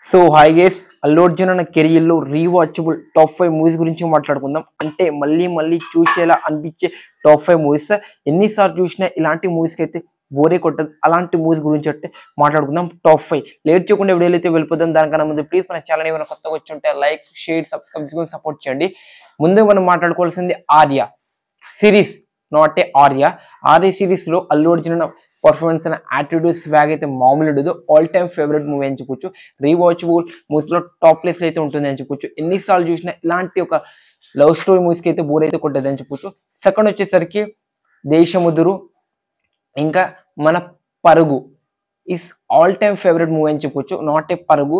So hi gas, Allu Arjun అన్న కెరియర్లో rewatchable top 5 movies గురించి మాట్లాడుకుందాం. అంటే మళ్ళీ చూసేలా అనిపించే టాప్ 5 మూవీస్. ఎన్నిసార్లు చూసినా ఇలాంటి మూవీస్కి అయితే బోరే కొట్టదు. అలాంటి మూవీస్ గురించి అంటే మాట్లాడుకుందాం. టాప్ 5 లేట్ చేయకుండా వీడియోలో అయితే వెళ్ళిపోదాం. దానికన్నా ముందు ప్లీజ్ మన ఛానల్ ఏమైనా కొత్తగా వచ్చి ఉంటే లైక్, షేర్, సబ్స్క్రైబ్ చేసుకొని సపోర్ట్ చేయండి. ముందు మనం మాట్లాడుకోవాల్సింది Arya series, not a Arya సిరీస్లో Allu Arjun performance and attitude swag అయితే మామూలు ఉండదు. ఆల్ టైమ్ ఫేవరెట్ మూవీ అని చెప్పొచ్చు. రీవాచబుల్ మూవీస్లో టాప్ ప్లేస్లో అయితే ఉంటుంది అని చెప్పొచ్చు. ఎన్నిసార్లు చూసినా ఇలాంటి ఒక లవ్ స్టోరీ మూవీస్కి అయితే బోర్ అయితే కొట్టదు అని చెప్పొచ్చు. సెకండ్ వచ్చేసరికి దేశముదురు, ఇంకా మన పరుగు is all time favourite movie అని చెప్పొచ్చు. నాట్ ఏ పరుగు,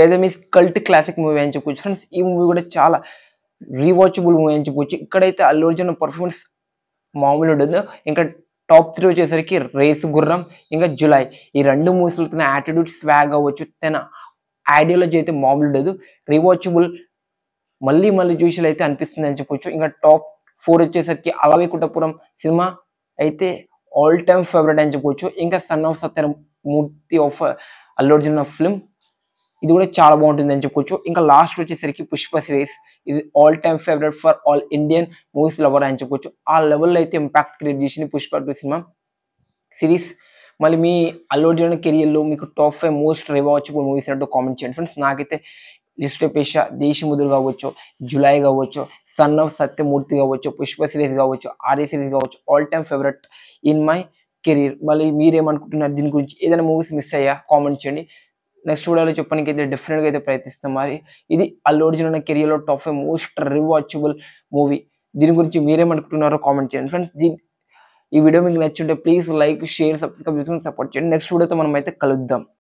వేదం ఈస్ కల్ట్ క్లాసిక్ మూవీ అని చెప్పొచ్చు. ఫ్రెండ్స్, ఈ మూవీ కూడా చాలా రీవాచబుల్ మూవీ అని చెప్పొచ్చు. ఇక్కడైతే అల్లు అర్జున్ పర్ఫార్మెన్స్ మామూలు ఉండదు. ఇంకా టాప్ 3 వచ్చేసరికి రేసు గుర్రం, ఇంకా జులై. ఈ రెండు మూవీస్లో తన యాటిట్యూడ్ స్వాగ్ అవ్వచ్చు, తన ఐడియాలజీ అయితే మామూలు ఉండదు. రీవాచబుల్ మళ్ళీ చూసేలా అయితే అనిపిస్తుంది అని చెప్పొచ్చు. ఇంకా టాప్ 4 వచ్చేసరికి అలవై కుటపురం సినిమా అయితే ఆల్ టైమ్ ఫేవరెట్ అని చెప్పొచ్చు. ఇంకా son of Satyamurthy of Allu Arjun film, ఇది కూడా చాలా బాగుంటుంది అని చెప్పొచ్చు. ఇంకా లాస్ట్ వచ్చేసరికి పుష్ప సిరీస్, ఇది all time favourite for all Indian movies lover అని చెప్పొచ్చు. ఆ లెవెల్లో అయితే ఇంపాక్ట్ క్రియేట్ చేసింది పుష్ప 2 సినిమా సిరీస్. మళ్ళీ మీ అల్లు అర్జున్ కెరియర్లో మీకు టాప్ 5 మోస్ట్ రివాచబుల్ మూవీస్ అంటూ కామెంట్ చేయండి ఫ్రెండ్స్. నాకైతే లిస్ట్ పేషా, దేశముదురు కావచ్చు, జులై కావచ్చు, సన్ ఆఫ్ సత్యమూర్తి కావచ్చు, పుష్ప సిరీస్ కావచ్చు, ఆర్య సిరీస్ కావచ్చు, all time favourite in my career. మళ్ళీ మీరేమనుకుంటున్నారు దీని గురించి? ఏదైనా మూవీస్ మిస్ అయ్యా కామెంట్ చేయండి. నెక్స్ట్ వీడియోలో చెప్పడానికి అయితే డెఫినెట్గా అయితే ప్రయత్నిస్తాం. మరి ఇది అల్లు అర్జున్ అన్న కెరియర్లో టాప్ 5 మోస్ట్ రివాచబుల్ మూవీ. దీని గురించి మీరేమనుకుంటున్నారో కామెంట్ చేయండి ఫ్రెండ్స్. ఈ వీడియో మీకు నచ్చుంటే ప్లీజ్ లైక్, షేర్, సబ్స్క్రైబ్ చేసుకొని సపోర్ట్ చేయండి. నెక్స్ట్ వీడియోతో మనం అయితే కలుద్దాం.